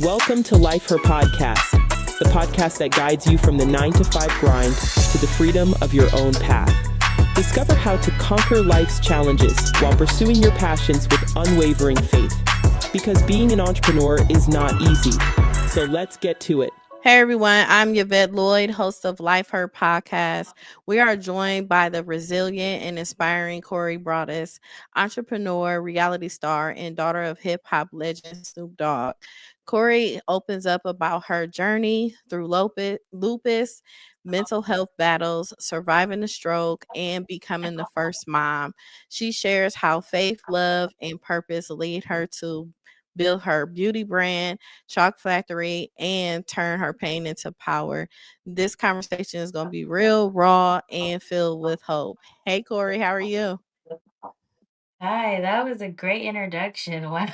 Welcome to Life Her Podcast, the podcast that guides you from the 9 to 5 grind to the freedom of your own path. Discover how to conquer life's challenges while pursuing your passions with unwavering faith. Because being an entrepreneur is not easy. So let's get to it. Hey everyone, I'm Yvette Lloyd, host of Life Her Podcast. We are joined by the resilient and inspiring Cori Broadus, entrepreneur, reality star, and daughter of hip hop legend Snoop Dogg. Cori opens up about her journey through lupus, mental health battles, surviving a stroke, and becoming the first mom. She shares how faith, love, and purpose lead her to build her beauty brand, Choc Factory, and turn her pain into power. This conversation is going to be real, raw, and filled with hope. Hey, Cori, how are you? Hi, that was a great introduction. Wow.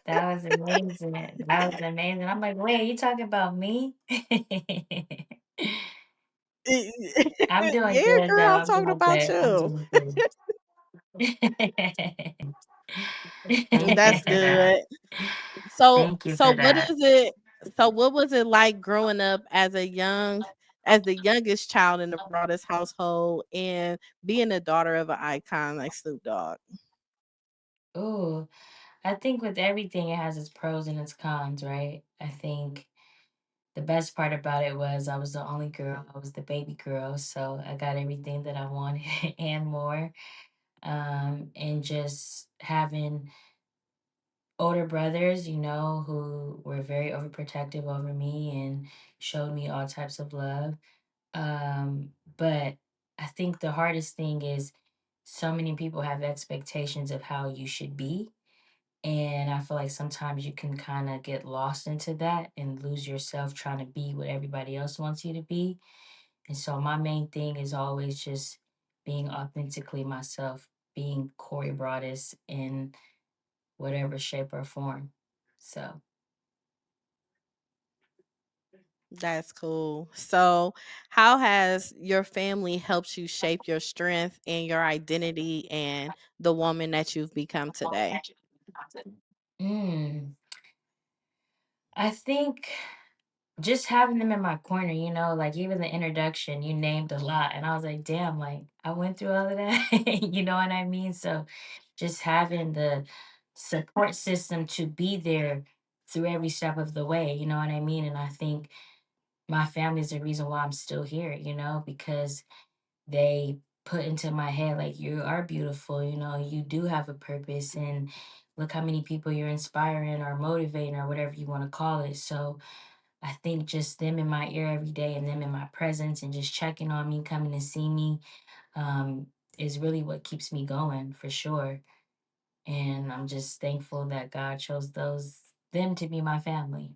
That was amazing. That was amazing. I'm like, wait, you talking about me? I'm doing Yeah, good though. girl, I'm I'm talking doing about good. I'm you. doing good. That's good. So, Thank you so for what that. is it? So, what was it like growing up as the youngest child in the broadest household, and being the daughter of an icon like Snoop Dogg? Ooh, I think with everything, it has its pros and its cons, right? I think the best part about it was I was the only girl. I was the baby girl, so I got everything that I wanted and more. And just having older brothers, who were very overprotective over me and showed me all types of love. But I think the hardest thing is so many people have expectations of how you should be. And I feel like sometimes you can kind of get lost into that and lose yourself trying to be what everybody else wants you to be. And so my main thing is always just being authentically myself, being Cori Broadus in whatever shape or form. So, That's cool. So, how has your family helped you shape your strength and your identity and the woman that you've become today? mm, I think just having them in my corner, like even the introduction, you named a lot. And I was like, damn, like I went through all of that. You know what I mean? So just having the support system to be there through every step of the way, you know what I mean? And I think my family is the reason why I'm still here, because they put into my head, like, you are beautiful, you do have a purpose. And look how many people you're inspiring or motivating or whatever you want to call it. So, I think just them in my ear every day and them in my presence and just checking on me, coming to see me, um, is really what keeps me going for sure. And I'm just thankful that God chose them to be my family.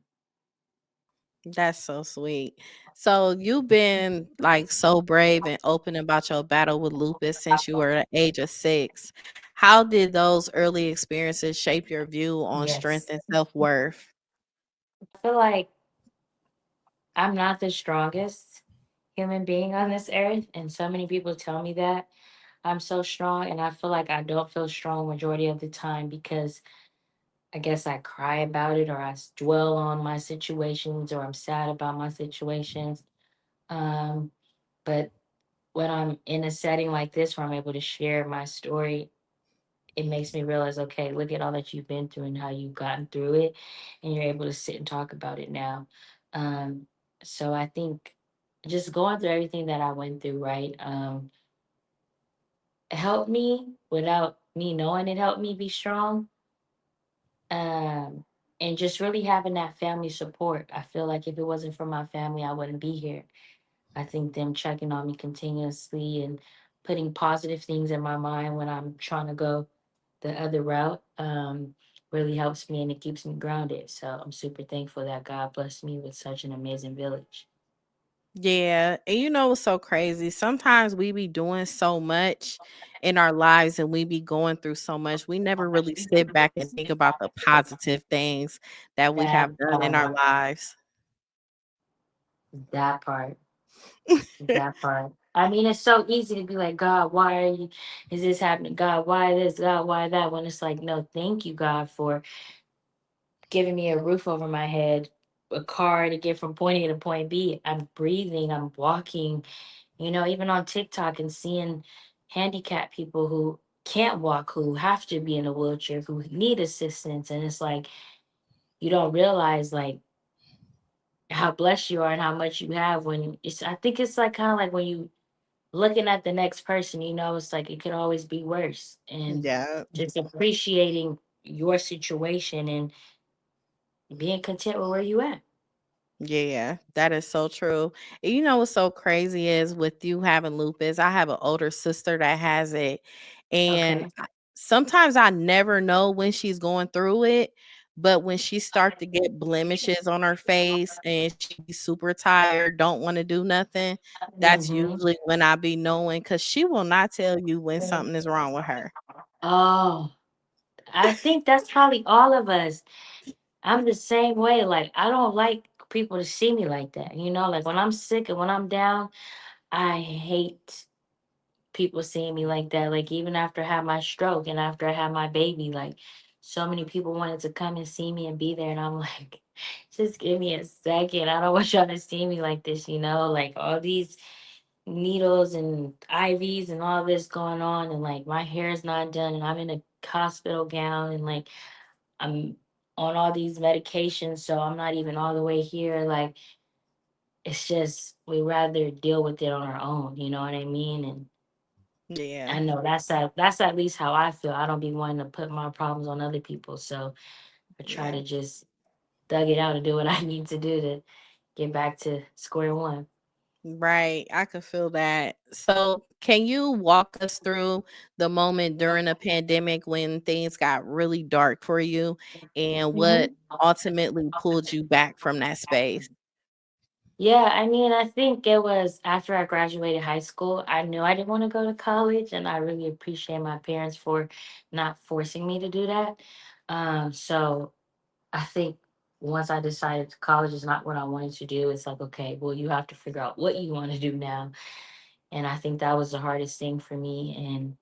That's so sweet. So, you've been like so brave and open about your battle with lupus since you were the age of 6. How did those early experiences shape your view on strength Yes. and self worth? I feel like I'm not the strongest human being on this earth, and so many people tell me that I'm so strong, and I feel like I don't feel strong majority of the time because I guess I cry about it or dwell on my situations or I'm sad about my situations. Um, but when I'm in a setting like this where I'm able to share my story, it makes me realize, okay, look at all that you've been through and how you've gotten through it, and you're able to sit and talk about it now. Um, so I think just going through everything that I went through, right, helped me without me knowing it helped me be strong. Um, and just really having that family support. I feel like if it wasn't for my family, I wouldn't be here. I think them checking on me continuously and putting positive things in my mind when I'm trying to go the other route, really helps me and it keeps me grounded. So I'm super thankful that God blessed me with such an amazing village. Yeah, and you know what's so crazy? Sometimes we be doing so much in our lives and we be going through so much. We never really sit back and think about the positive things that we have That done in our part, lives. that part, that part. I mean, it's so easy to be like, God, why is this happening? God, why this? God, why that? When it's like, no, thank you, God, for giving me a roof over my head, a car to get from point A to point B. I'm breathing, I'm walking, even on TikTok and seeing handicapped people who can't walk, who have to be in a wheelchair, who need assistance. And it's like, you don't realize like how blessed you are and how much you have when I think it's like kind of like when you looking at the next person, it's like it could always be worse. And Yeah. just appreciating your situation and being content with where you at. Yeah, that is so true. And you know what's so crazy is with you having lupus, I have an older sister that has it. And Okay. sometimes I never know when she's going through it, but when she start to get blemishes on her face and she be super tired, don't want to do nothing, that's Mm-hmm. usually when I be knowing because she will not tell you when something is wrong with her. Oh, I think that's probably all of us. I'm the same way. Like, I don't like people to see me like that. Like when I'm sick and when I'm down, I hate people seeing me like that. Like, even after I had my stroke and after I had my baby, like, so many people wanted to come and see me and be there. And I'm like, just give me a second. I don't want y'all to see me like this, like all these needles and IVs and all this going on. And like, my hair is not done and I'm in a hospital gown and like, I'm on all these medications, so I'm not even all the way here. Like, it's just we rather deal with it on our own. You know what I mean? And Yeah. I know that's at least how I feel. I don't be wanting to put my problems on other people, so I try Yeah. to just thug it out and do what I need to do to get back to square one. Right. I could feel that. So, can you walk us through the moment during a pandemic when things got really dark for you and what Mhm. ultimately pulled you back from that space? Yeah, I mean, I think it was after I graduated high school. I knew I didn't want to go to college, and I really appreciate my parents for not forcing me to do that. So I think once I decided college is not what I wanted to do, it's like, okay, well, you have to figure out what you want to do now. And I think that was the hardest thing for me. And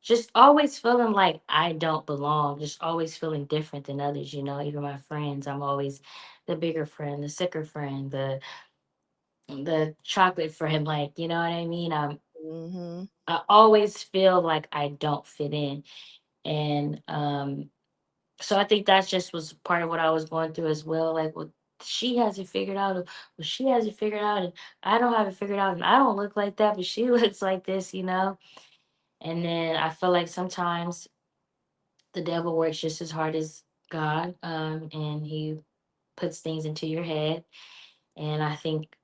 just always feeling like I don't belong, just always feeling different than others, even my friends. I'm always the bigger friend, the sicker friend, the chocolate friend, like, you know what I mean? Mhm. I always feel like I don't fit in. And so I think that just was part of what I was going through as well. Like, well, she has it figured out. Well, she has it figured out, and I don't have it figured out, and I don't look like that, but she looks like this. And then I feel like sometimes the devil works just as hard as God, and he puts things into your head. And I think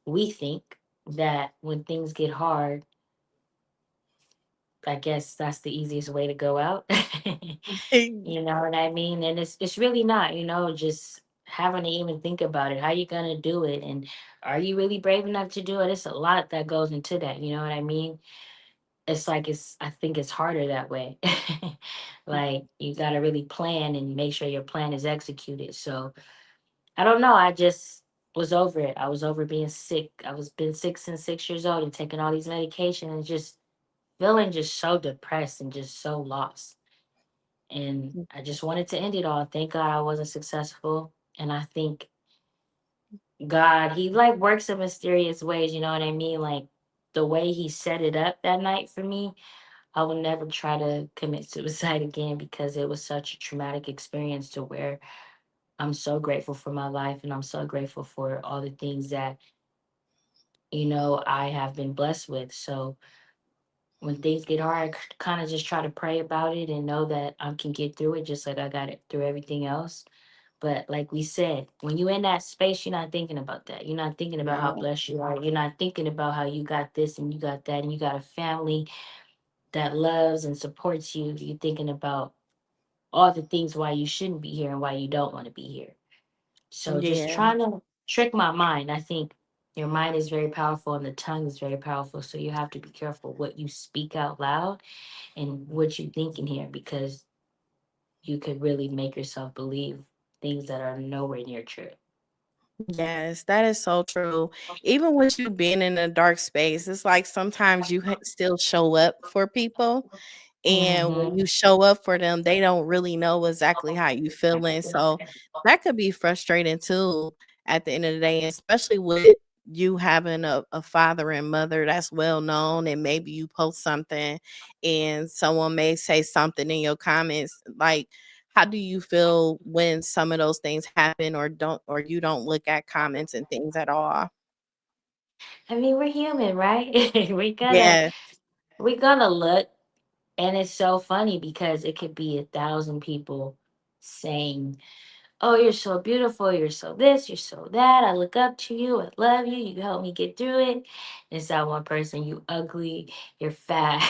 we think that when things get hard, I guess that's the easiest way to go out. You know what I mean? And it's really not, just having to even think about it. How you gonna do it? And are you really brave enough to do it? It's a lot that goes into that, you know what I mean? It's like I think it's harder that way. Like you gotta really plan and make sure your plan is executed. So I don't know. I just was over it. I was over being sick. I was been sick since 6 years old and taking all these medications and just feeling just so depressed and just so lost. And I just wanted to end it all. Thank God I wasn't successful. And I think God, he like works in mysterious ways, you know what I mean? Like the way he set it up that night for me, I will never try to commit suicide again because it was such a traumatic experience to where I'm so grateful for my life and I'm so grateful for all the things that, I have been blessed with. So when things get hard, I kind of just try to pray about it and know that I can get through it just like I got it through everything else. But like we said, when you're in that space, you're not thinking about that. You're not thinking about how No. blessed you are. You're not thinking about how you got this and you got that and you got a family that loves and supports you. You're thinking about all the things why you shouldn't be here and why you don't want to be here. So just Yeah. trying to trick my mind. I think your mind is very powerful and the tongue is very powerful. So you have to be careful what you speak out loud and what you think in here because you could really make yourself believe things that are nowhere near true. Yes, that is so true. Even with you being in a dark space, it's like sometimes you still show up for people. And when Mm-hmm. you show up for them, they don't really know exactly how you feeling. So that could be frustrating too at the end of the day, especially with you having a father and mother that's well known, and maybe you post something and someone may say something in your comments. Like, how do you feel when some of those things happen, or you don't look at comments and things at all? I mean, we're human, right? we gotta Yeah, we gotta look, and it's so funny because it could be 1,000 people saying, "Oh, you're so beautiful. You're so this. You're so that. I look up to you. I love you. You help me get through it." And it's that one person, "You ugly. You're fat.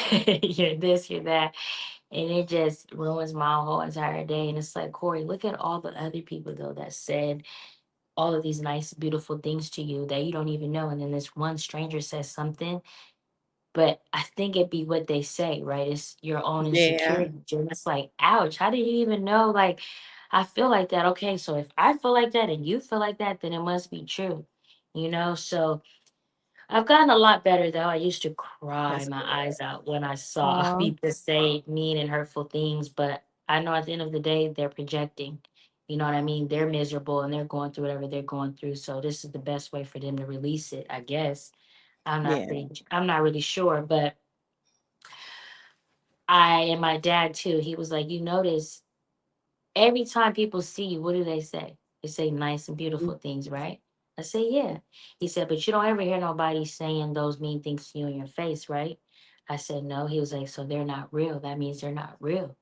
you're this. You're that." And it just ruins my whole entire day. And it's like, Corey, look at all the other people though that said all of these nice, beautiful things to you that you don't even know. And then this one stranger says something, but I think it be what they say, right? It's your own yeah, insecurity. And it's like, ouch, how did you even know? Like, I feel like that. Okay, so if I feel like that and you feel like that, then it must be true, you know? So I've gotten a lot better though. I used to cry that's my good. eyes out when I saw Aw, people say mean and hurtful things, but I know at the end of the day, they're projecting. You know what I mean? They're miserable and they're going through whatever they're going through. So this is the best way for them to release it, I guess. yeah, I'm not really sure, but I and my dad too, he was like, you notice every time people see you, what do they say? They say nice and mm, beautiful things, right? I say, yeah. He said, but you don't ever hear nobody saying those mean things to you in your face, right? I said, no. He was like, so they're not real. That means they're not real.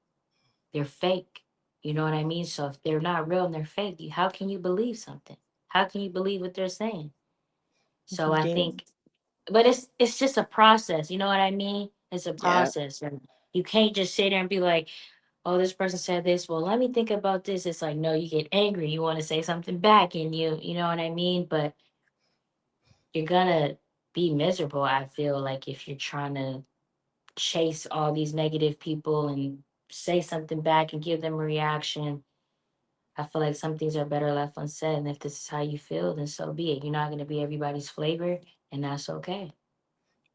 They're fake. You know what I mean? So if they're not real and they're fake, how can you believe something? How can you believe what they're saying? So I yeah, think, but it's just a process. You know what I mean? It's a yeah, process, and you can't just sit there and be like, "Oh, this person said this. Well, let me think about this." It's like, no, you get angry. You want to say something back, and you know what I mean? But you're gonna be miserable. I feel like if you're trying to chase all these negative people and say something back and give them a reaction. I feel like some things are better left unsaid. And if this is how you feel, then so be it. You're not going to be everybody's flavor, and that's okay.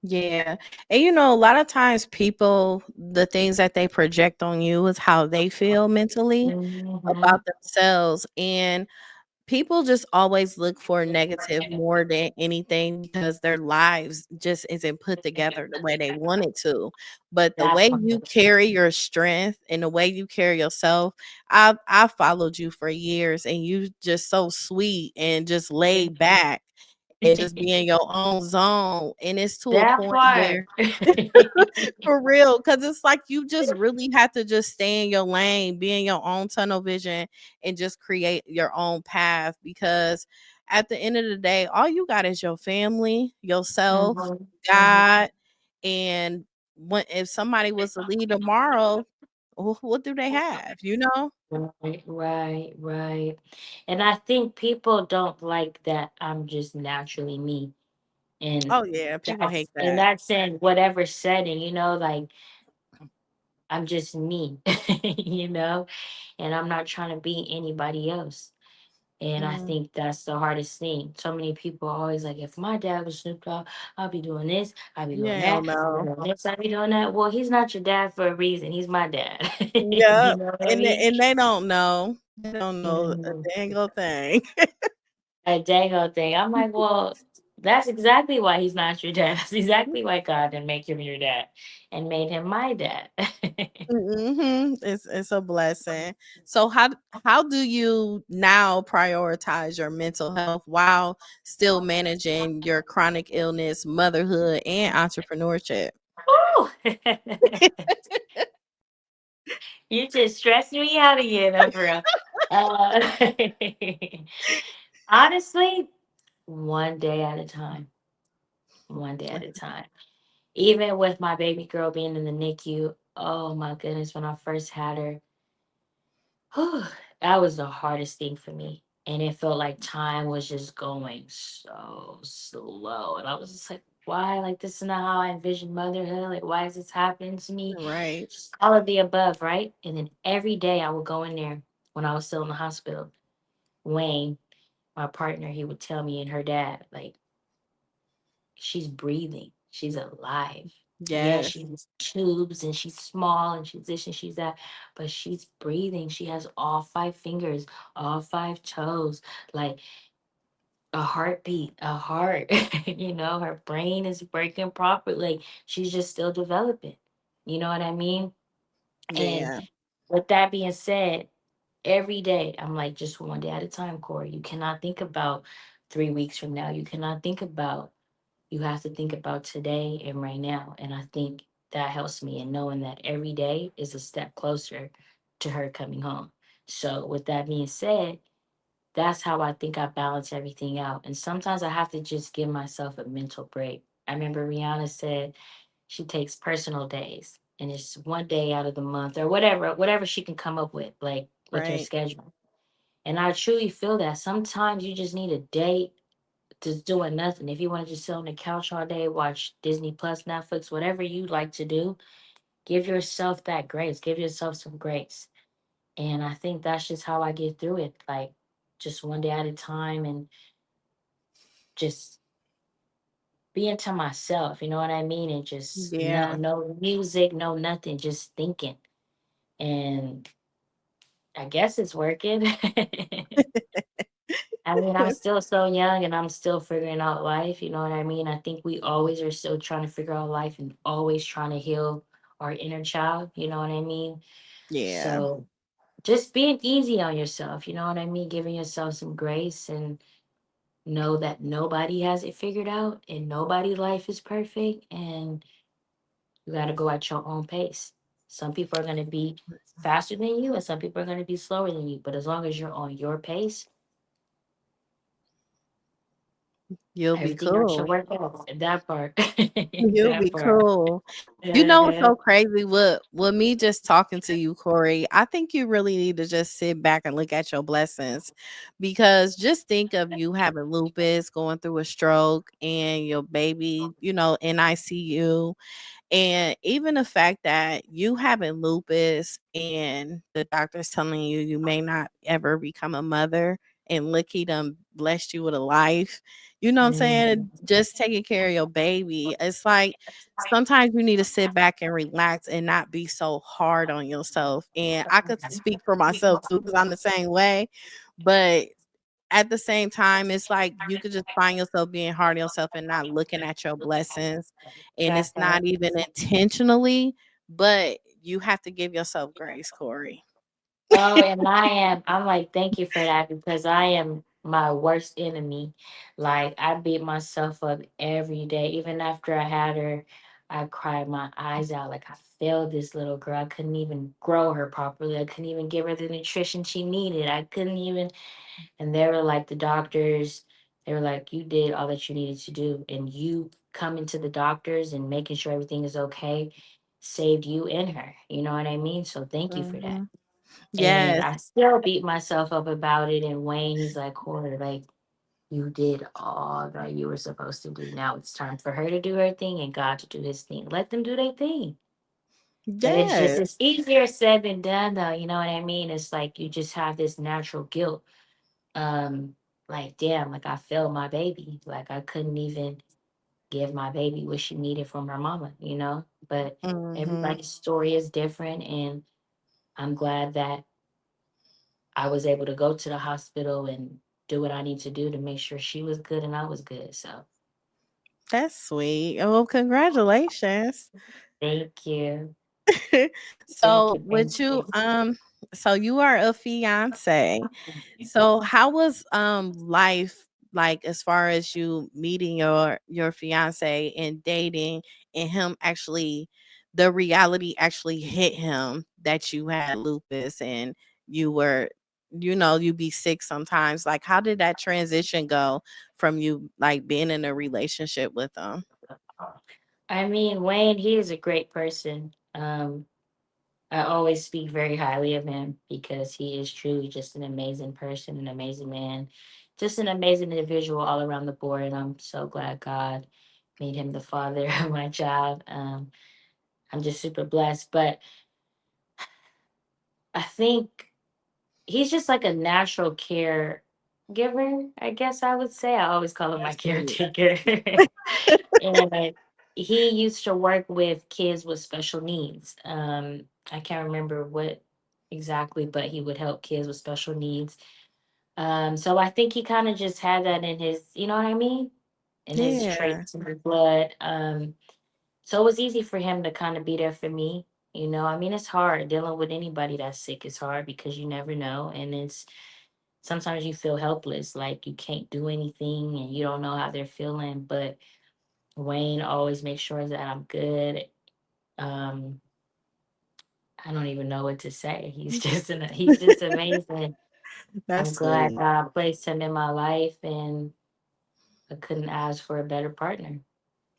yeah. And a lot of times people, the things that they project on you is how they feel mentally Hmm. about themselves. And people just always look for negative more than anything because their lives just isn't put together the way they want it to. But the That way part. you carry your strength and the way you carry yourself, I followed you for years, and you just so sweet and just laid back and just be in your own zone. And it's to a That point part. where for real, because it's like you just really have to just stay in your lane, be in your own tunnel vision, and just create your own path. Because at the end of the day, all you got is your family, yourself, Mhm, mhm. God, and if somebody was to leave tomorrow, what do they have? You know? Right, right, right. And I think people don't like that I'm just naturally me. And Oh yeah, people hate and that. that's in whatever setting, like I'm just me, and I'm not trying to be anybody else. And I Mm, think that's the hardest thing. So many people are always like, if my dad was Snoop Dogg, I'll be doing this, I'll be doing yeah, that, I'll be no. doing this, I'll be doing that. Well, he's not your dad for a reason. He's my dad. Yeah, You know what I and mean? they don't know. They don't know a Mhm. dang old thing. A Dago thing. I'm like, well, that's exactly why he's not your dad. That's exactly why God didn't make him your dad and made him my dad. It's a blessing. So how do you now prioritize your mental health while still managing your chronic illness, motherhood, and entrepreneurship? Woo! You just stressed me out again, for real. Uh, honestly, one day at a time. One day at a time. Even with my baby girl being in the NICU, oh my goodness, when I first had her, whew, that was the hardest thing for me. And it felt like time was just going so slow. And I was just like, why? Like, this is not how I envisioned motherhood. Like, why is this happening to me? Right. Just all of the above, right? And then every day I would go in there when I was still in the hospital. Wayne, my partner, he would tell me and her dad, like, she's breathing, she's alive. Yeah, Yes. she's tubes and she's small and she's this and she's that, but she's breathing. She has all 5 fingers, all 5 toes, like a heartbeat, a heart. Her brain is working properly. Like, she's just still developing. You know what I mean? And Yeah. with that being said, every day I'm like, just one day at a time, Corey. You cannot think about 3 weeks from now. You have to think about today and right now. And I think that helps me in knowing that every day is a step closer to her coming home. So, with that being said, that's how I think I balance everything out. And sometimes I have to just give myself a mental break. I remember Rihanna said she takes personal days and it's one day out of the month or whatever she can come up with, like with her Right. schedule. And I truly feel that sometimes you just need a day just doing nothing. If you want to just sit on the couch all day, watch Disney Plus, Netflix, whatever you like to do, give yourself that grace. Give yourself some grace. And I think that's just how I get through it. Like, just one day at a time and just being to myself, you know what I mean? And just no Yeah. no music, no nothing, just thinking. And I guess it's working. I mean, I'm still so young and I'm still figuring out life. You know what I mean? I think we always are still trying to figure out life and always trying to heal our inner child. You know what I mean? Yeah. So just being easy on yourself. You know what I mean? Giving yourself some grace and know that nobody has it figured out and nobody's life is perfect. And you got to go at your own pace. Some people are going to be faster than you and some people are going to be slower than you. But as long as you're on your pace, You'll be everything else should cool. work out. That part. You'll That be part. cool. You know what's Uh-huh. so crazy? With me just talking to you, Corey, I think you really need to just sit back and look at your blessings. Because just think of you having lupus, going through a stroke, and your baby, in ICU. And even the fact that you having lupus and the doctor's telling you you may not ever become a mother, and look, he done blessed you with a life. You know what I'm saying? Mhm. Just taking care of your baby. It's like sometimes you need to sit back and relax and not be so hard on yourself. And I could speak for myself too, because I'm the same way. But at the same time, it's like you could just find yourself being hard on yourself and not looking at your blessings. And That it's not part. even intentionally, but you have to give yourself grace, Corey. Oh, and I'm like, thank you for that because I am my worst enemy. Like, I beat myself up every day. Even after I had her, I cried my eyes out. Like, I failed this little girl. I couldn't even grow her properly. I couldn't even give her the nutrition she needed. I couldn't even, and they were like, the doctors, they were like, you did all that you needed to do. And you coming to the doctors and making sure everything is okay saved you and her. You know what I mean? So thank you for that. Hmm. And Yes, I still beat myself up about it. And Wayne, he's like, Corey, like, you did all that you were supposed to do. Now it's time for her to do her thing and God to do his thing. Let them do their thing. But yes. it's easier said than done, though. You know what I mean? It's like you just have this natural guilt. Um, like, damn, like I failed my baby. Like I couldn't even give my baby what she needed from her mama. But Hmm. everybody's story is different. And I'm glad that I was able to go to the hospital and do what I need to do to make sure she was good and I was good. So That's sweet. Oh, well, congratulations. thank you. Thank So you. Thank would you you. so you are a fiance. So how was life like as far as you meeting your fiance and dating and him actually the reality actually hit him that you had lupus and you were you be sick sometimes. Like how did that transition go from you like being in a relationship with him? I mean, Wayne, he is a great person. I always speak very highly of him because he is truly just an amazing person, an amazing man, just an amazing individual all around the board. And I'm so glad God made him the father of my child. I'm just super blessed. But I think he's just like a natural care giver, I guess I would say. I always call him my That's sweet. caretaker. And he used to work with kids with special needs. I can't remember what exactly, but he would help kids with special needs. So I think he kind of just had that in his, you know what I mean, in his Yeah, traits and his blood. So it was easy for him to kind of be there for me. You know, I mean, it's hard dealing with anybody that's sick. It's hard because you never know, and it's sometimes you feel helpless, like you can't do anything and you don't know how they're feeling. But Wayne always makes sure that I'm good. Um, I don't even know what to say. He's just amazing. I'm that's glad sweet. God placed him in my life, and I couldn't ask for a better partner.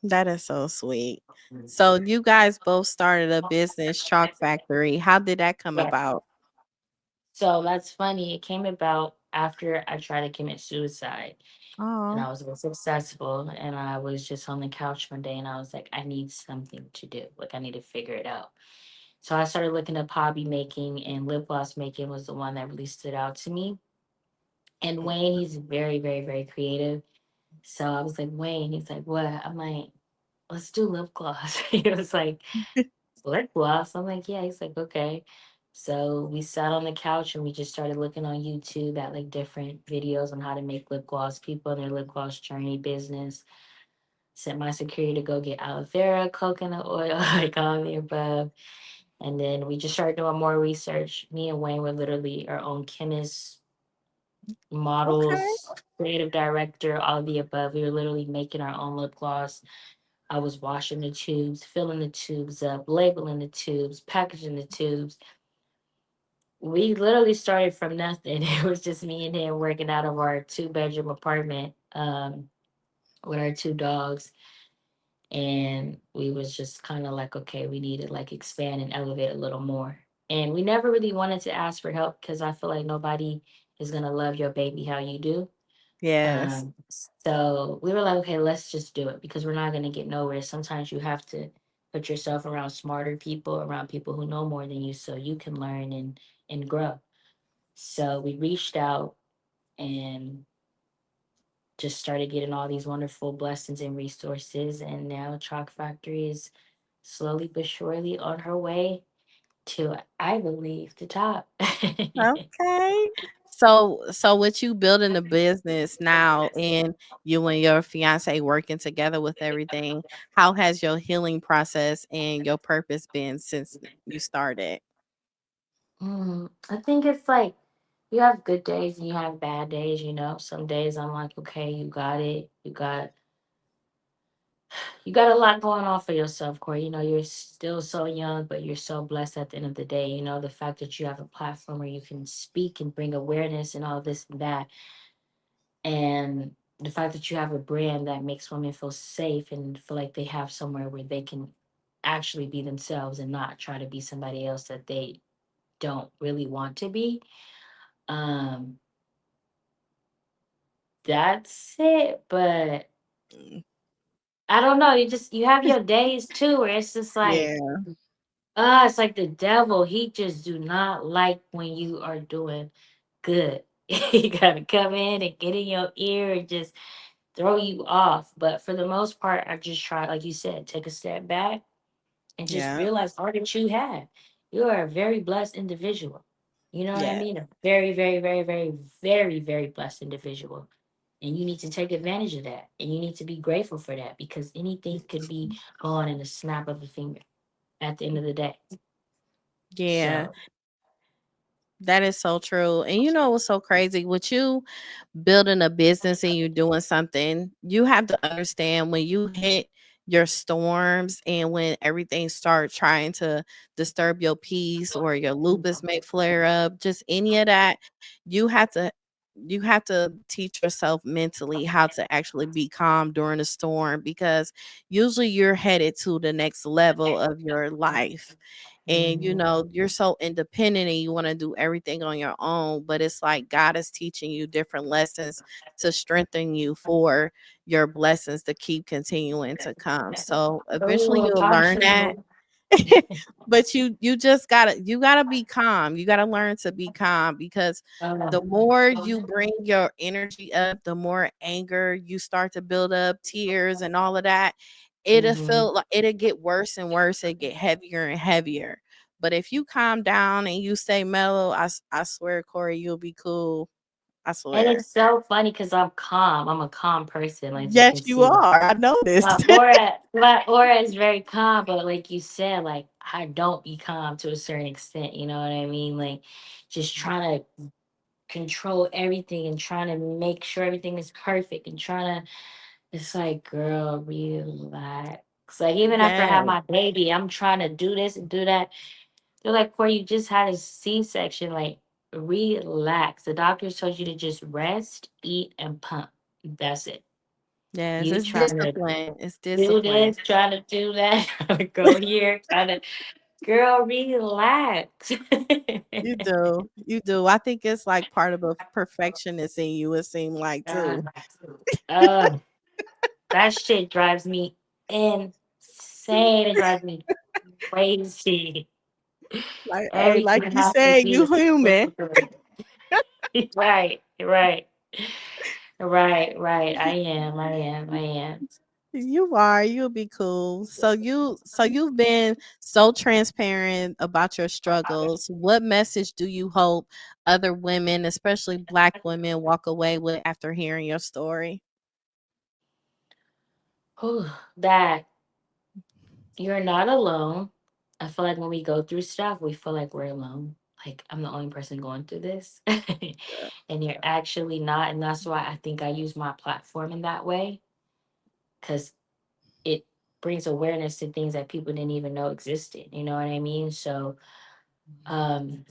That is so sweet. So you guys both started a business, Choc Factory. How did that come Yeah. about? So that's funny. It came about after I tried to commit suicide, and Oh, I was successful. And I was just on the couch one day, and I was like, I need something to do. Like, I need to figure it out. So I started looking up hobby making, and lip gloss making was the one that really stood out to me. And Wayne, he's very, very, very creative. So I was like, Wayne, he's like, what? I'm like, let's do lip gloss. He was like, lip gloss. I'm like, yeah. He's like, okay. So we sat on the couch and we just started looking on YouTube at like different videos on how to make lip gloss, people in their lip gloss journey business. Sent my security to go get aloe vera, coconut oil, like all the above. And then we just started doing more research. Me and Wayne were literally our own chemists, okay. models, creative director, all of the above. We were literally making our own lip gloss. I was washing the tubes, filling the tubes up, labeling the tubes, packaging the tubes. We literally started from nothing. It was just me and him working out of our two-bedroom apartment, with our two dogs. And we was just kind of like, okay, we need to like expand and elevate a little more. And we never really wanted to ask for help because I feel like nobody is gonna love your baby how you do. Yes. Um, so we were like, okay, let's just do it because we're not gonna get nowhere. Sometimes you have to put yourself around smarter people, around people who know more than you, so you can learn and grow. So we reached out and just started getting all these wonderful blessings and resources, and now Chalk Factory is slowly but surely on her way to, I believe, the top. Okay. So with you building a business now and you and your fiance working together with everything, how has your healing process and your purpose been since you started? I think it's like you have good days and you have bad days, you know. Some days I'm like, okay, you got it. You got a lot going on for yourself, Corey. You know, you're still so young, but you're so blessed at the end of the day. You know, the fact that you have a platform where you can speak and bring awareness and all this and that. And the fact that you have a brand that makes women feel safe and feel like they have somewhere where they can actually be themselves and not try to be somebody else that they don't really want to be. Um, that's it. But Mm, I don't know. You have your days too where it's just like, yeah, it's like the devil. He just do not like when you are doing good. He gotta come in and get in your ear and just throw you off. But for the most part, I just try, like you said, take a step back and just yeah, realize all that you have. You are a very blessed individual. You know what I yeah, mean? A very, very, very, very, very, very blessed individual. And you need to take advantage of that. And you need to be grateful for that because anything could be gone in the snap of a finger at the end of the day. yeah. So, That is so true. And you know what's so crazy with you building a business and you doing something, you have to understand when you hit your storms and when everything starts trying to disturb your peace or your lupus may flare up, just any of that, you have to teach yourself mentally how to actually be calm during a storm because usually you're headed to the next level of your life and you mhm. know you're so independent and you want to do everything on your own, but it's like God is teaching you different lessons to strengthen you for your blessings to keep continuing to come, so eventually Oh, you'll learn that. Apostle. But you just gotta be calm. You gotta learn to be calm because the Um, more you bring your energy up, the more anger you start to build up, tears and all of that. it'll Mm-hmm. feel like it'll get worse and worse, it get heavier and heavier. But if you calm down and you stay mellow, I swear, Corey, you'll be cool. I And swear. it's so funny because I'm calm. I'm a calm person, as you can Yes, you see. are. I noticed. My aura is very calm, but like you said, like I don't be calm to a certain extent. You know what I mean? Like just trying to control everything and trying to make sure everything is perfect and trying to. It's like, girl, relax. Like even after I have Yes, my baby, I'm trying to do this and do that. They're like, Corey, you just had a C-section. Like, relax. The doctors told you to just rest, eat, and pump. That's it. yes, You it's trying to discipline. It's do discipline. this, trying to do that, trying to go here, trying to, girl, relax. You do. You do. I think it's like part of a perfectionist in you, it seemed like too. God, uh, that shit drives me insane. It drives me crazy. Hey, like Everything you has to said, be you human. right, right, right. I am. You are. You'll be cool. So you've been so transparent about your struggles. What message do you hope other women, especially Black women, walk away with after hearing your story? Whew, that you're not alone. I feel like when we go through stuff, we feel like we're alone. Like I'm the only person going through this. And you're actually not. And that's why I think I use my platform in that way. Because it brings awareness to things that people didn't even know existed. You know what I mean? So um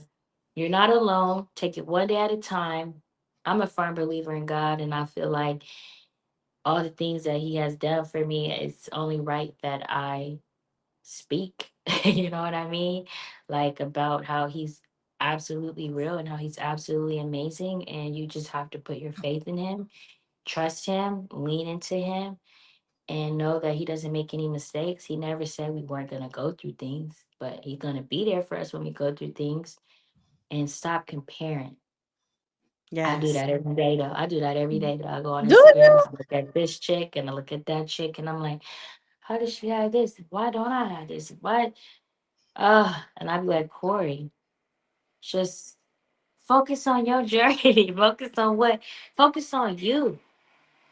you're not alone. Take it one day at a time. I'm a firm believer in God, and I feel like all the things that He has done for me, it's only right that I speak. You know what I mean? Like about how He's absolutely real and how He's absolutely amazing. And you just have to put your faith in Him, trust Him, lean into Him, and know that He doesn't make any mistakes. He never said we weren't going to go through things, but He's going to be there for us when we go through things. And stop comparing. I do Yes. that every day though. I do that every day though. I go on Do Instagram and you? I look at this chick and I look at that chick and I'm like, how does she have this? Why don't I have this? Why? And I'd be like, Corey, just focus on your journey. Focus on you.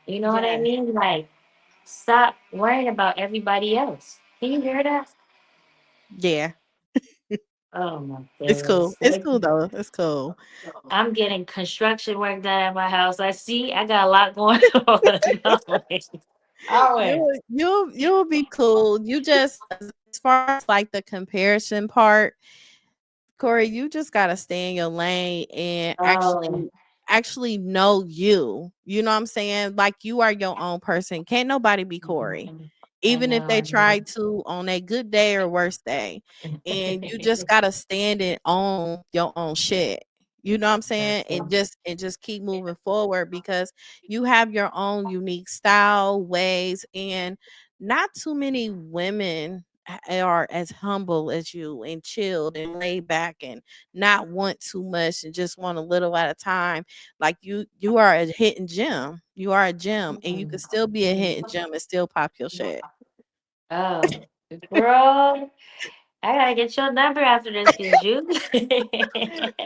You know what I Yeah. mean? Like, stop worrying about everybody else. Can you hear that? Yeah. Oh my It's cool. goodness. It's cool though. It's cool. I'm getting construction work done at my house. I see I got a lot going on. Always. You'll be cool. You just as far as like the comparison part, Corey, you just gotta stay in your lane and Oh, actually know you. You know what I'm saying? Like you are your own person. Can't nobody be Corey. I Even if know, they I try know. to on a good day or worst day. And you just gotta stand and own your own shit. You know what I'm saying? And just keep moving forward because you have your own unique style, ways, and not too many women are as humble as you and chilled and laid back and not want too much and just want a little at a time. Like you are a hidden gem. You are a gem and you can still be a hidden gem and still pop your shit. Oh, girl, I gotta get your number after this because you.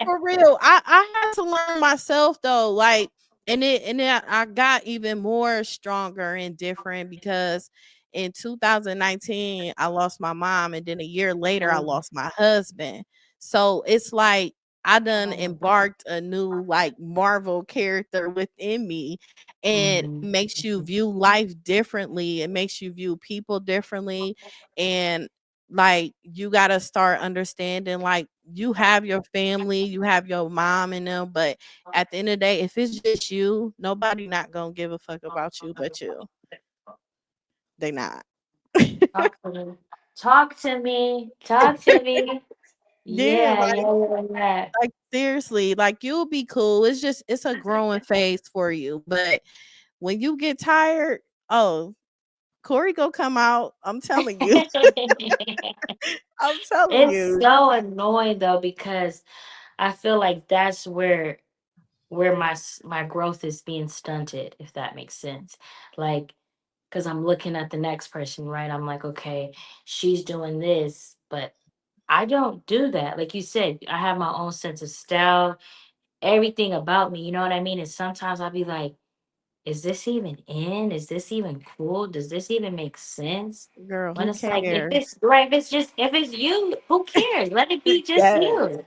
For real. I had to learn myself though. Like and it I got even more stronger and different because in 2019 I lost my mom and then a year later I lost my husband. So it's like I done embarked a new like Marvel character within me and it Mhm. makes you view life differently. It makes you view people differently and like you got to start understanding like you have your family, you have your mom and them, but at the end of the day, if it's just you, nobody not gonna give a fuck about you but you. They not. Talk to me. Talk to me. Talk to me. Yeah, Yeah, yeah, yeah, yeah. like seriously, like you'll be cool. It's just it's a growing phase for you. But when you get tired, oh, Corey go come out. I'm telling you. I'm telling It's you. so annoying though because I feel like that's where my growth is being stunted, if that makes sense. Like because I'm looking at the next person, right? I'm like, okay, she's doing this, but I don't do that. Like you said, I have my own sense of style, everything about me, you know what I mean? And sometimes I'll be like, is this even in? Is this even cool? Does this even make sense? Girl, When who it's like, if cares? it's right, if it's you, who cares? Let it be just Yes. you.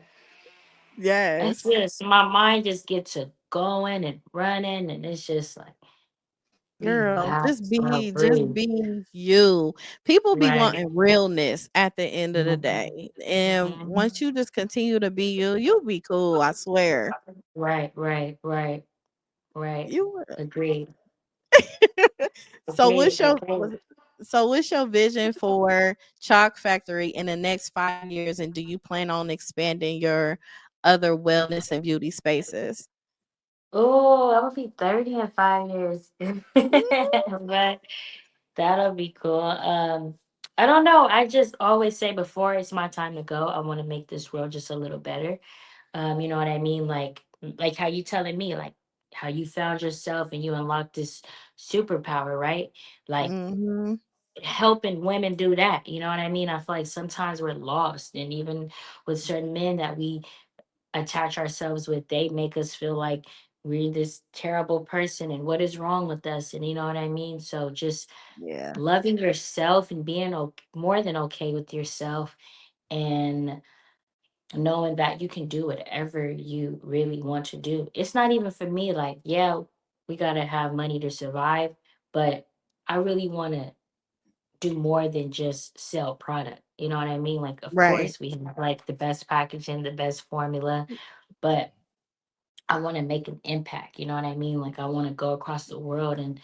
It's Yes. just my mind just gets to going and running, and it's just like Girl, relax, bro, just breathe. be you. People be Right. wanting realness at the end of the Mhm. day. And once Mhm. you just continue to be you, you'll be cool, I swear. Right, right, right, right. You will. Agreed. So Agreed. Agreed. what's your vision for Choc Factory in the next 5 years? And do you plan on expanding your other wellness and beauty spaces? Oh, I will be 30 in 5 years. Mm, But that'll be cool. I don't know. I just always say before it's my time to go, I want to make this world just a little better. You know what I mean? Like how you telling me, like how you found yourself and you unlocked this superpower, right? Like mhm. helping women do that. You know what I mean? I feel like sometimes we're lost, and even with certain men that we attach ourselves with, they make us feel like we're this terrible person and what is wrong with us, and you know what I mean? So just Yeah. loving yourself and being more than okay with yourself, and knowing that you can do whatever you really want to do. It's not even for me, like, yeah, we got to have money to survive, but I really want to do more than just sell product. You know what I mean? Like, of Right. course, we have like the best packaging, the best formula, but I want to make an impact. You know what I mean? Like, I want to go across the world and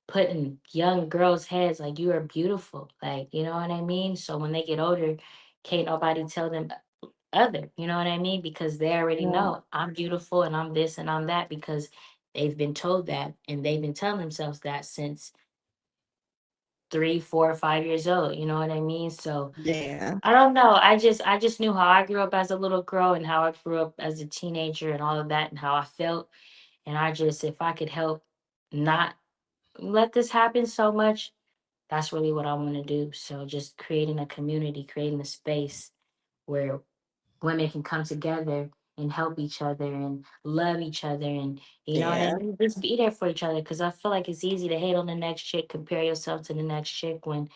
put in young girls' heads like you are beautiful. Like, you know what I mean? So when they get older, can't nobody tell them other. You know what I mean? Because they already Yeah. know I'm beautiful and I'm this and I'm that, because they've been told that, and they've been telling themselves that since 3, 4, 5 years old. You know what I mean? So Yeah. I don't know. I just knew how I grew up as a little girl and how I grew up as a teenager and all of that and how I felt. And I just, if I could help not let this happen so much, that's really what I want to do. So just creating a community, creating a space where women can come together and help each other and love each other, and you know what I Yeah. mean? Just be there for each other, because I feel like it's easy to hate on the next chick, compare yourself to the next chick, when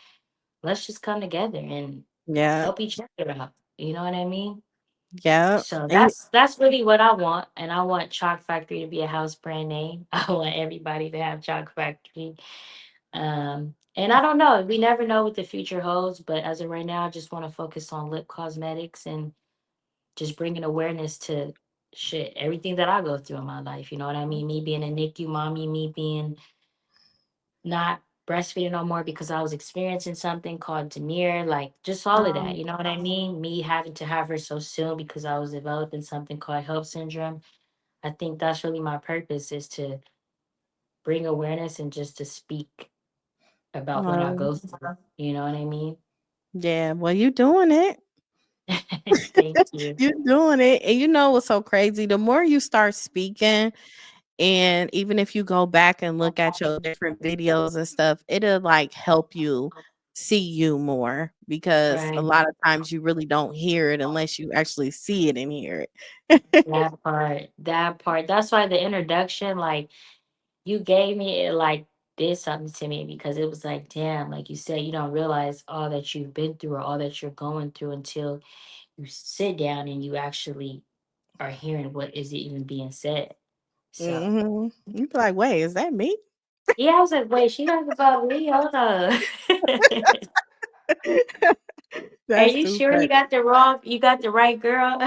let's just come together and Yeah. help each other out. You know what I mean? Yeah. So And that's really what I want. And I want Choc Factory to be a house brand name. I want everybody to have Choc Factory. And I don't know. We never know what the future holds, but as of right now, I just want to focus on lip cosmetics and just bringing awareness to shit, everything that I go through in my life. You know what I mean? Me being a NICU mommy, me being not breastfeeding no more because I was experiencing something called Demir, like just all of that. um, You know what I mean? Me having to have her so soon because I was developing something called HELP syndrome. I think that's really my purpose, is to bring awareness and just to speak about what I um, go through. You know what I mean? yeah, well, you doing it. Thank you. You're doing it. And you know what's so crazy? The more you start speaking, and even if you go back and look at your different videos and stuff, it'll like help you see you more, because a Right. lot of times you really don't hear it unless you actually see it and hear it. That part. That part. That's why the introduction, like, you gave me it, like, did something to me, because it was like, damn, like you said, you don't realize all that you've been through or all that you're going through until you sit down and you actually are hearing what is even being said. So Mhm. You be like, wait, is that me? yeah, I was like, wait, she talking about me? Hold on. Are That's you too sure funny. you got the right girl?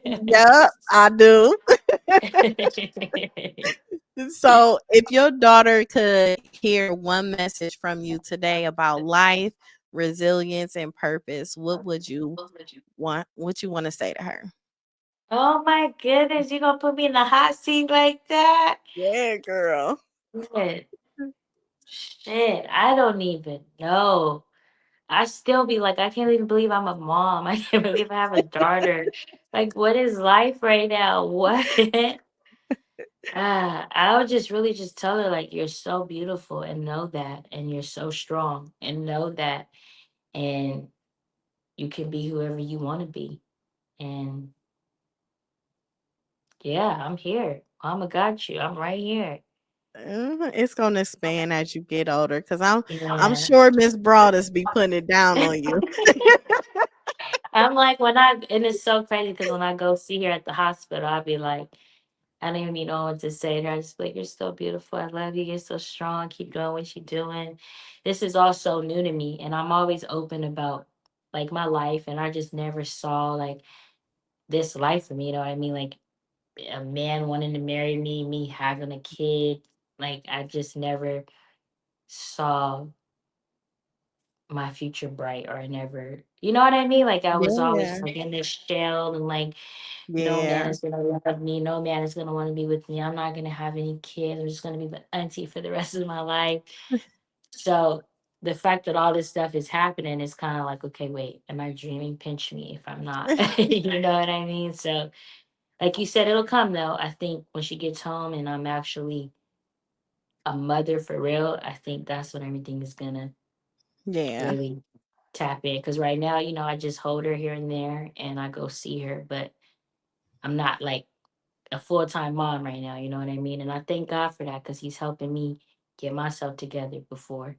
Yep, I do. So, if your daughter could hear one message from you today about life, resilience, and purpose, what you want to say to her? Oh my goodness, you gonna put me in the hot seat like that? Yeah, girl. Shit, shit, I don't even know. I still be like, I can't even believe I'm a mom. I can't believe I have a daughter. Like, what is life right now? What? I would just really just tell her like you're so beautiful and know that, and you're so strong and know that, and you can be whoever you want to be. And yeah, I'm here. Mama got you. I'm right here. It's gonna expand as you get older, because I'm Yeah. sure Miss Broadus be putting it down on you. I'm like and it's so crazy because when I go see her at the hospital, I'll be like, I don't even know what to say to her. I just be like, you're so beautiful. I love you. You're so strong. Keep doing what you're doing. This is all so new to me. And I'm always open about like my life. And I just never saw like this life for me. You know what I mean? Like a man wanting to marry me, me having a kid. Like I just never saw my future bright, or I never, you know what I mean? Like I was always Yeah, like in this shell, and like no man yeah, is gonna love me, no man is gonna want to be with me. I'm not gonna have any kids. I'm just gonna be the auntie for the rest of my life. So the fact that all this stuff is happening is kind of like, okay, wait, am I dreaming? Pinch me if I'm not. You know what I mean? So like you said, it'll come though. I think when she gets home and I'm actually a mother for real, I think that's when everything is gonna yeah, really tap in. Because right now, I just hold her here and there and I go see her, but I'm not like a full-time mom right now, you know what I mean? And I thank God for that because he's helping me get myself together before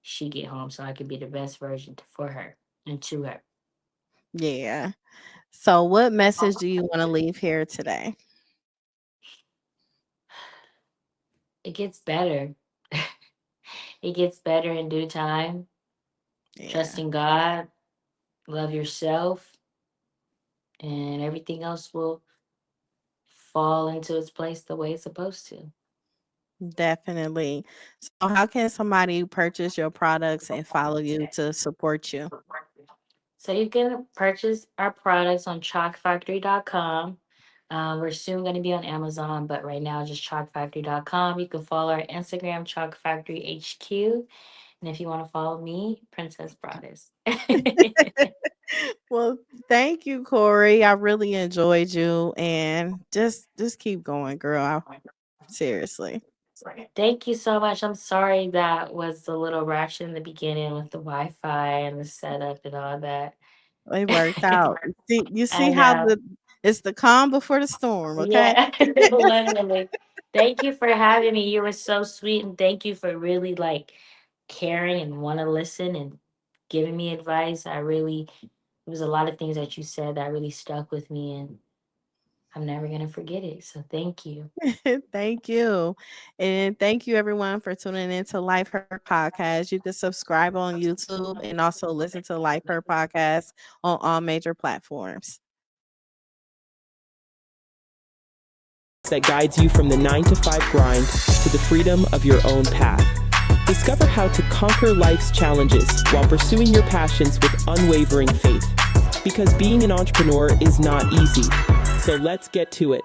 she get home so I can be the best version for her and to her. yeah. So, what message do you want to leave here today? It gets better. It gets better in due time. Trust Yeah, in God, love yourself, and everything else will fall into its place the way it's supposed to. definitely. So, how can somebody purchase your products and follow you to support you? So you can purchase our products on chocfactory.com. We're soon going to be on Amazon, but right now just chocfactory.com. You can follow our Instagram, Choc Factory HQ. And if you want to follow me, Princess Broadus. Well, thank you, Corey. I really enjoyed you, and just keep going, girl. Seriously, Thank you so much. I'm sorry that was a little ratchet in the beginning with the Wi-Fi and the setup and all that. it worked out. You see I how know. it's the calm before the storm, okay? Yeah, literally. Thank you for having me. You were so sweet, and thank you for really like caring and want to listen and giving me advice. There was a lot of things that you said that really stuck with me, and I'm never gonna forget it. So thank you. Thank you. And thank you everyone for tuning into Life Her Podcast. You can subscribe on YouTube and also listen to Life Her Podcast on all major platforms. That guides you from the 9 to 5 grind to the freedom of your own path. Discover how to conquer life's challenges while pursuing your passions with unwavering faith. Because being an entrepreneur is not easy. So let's get to it.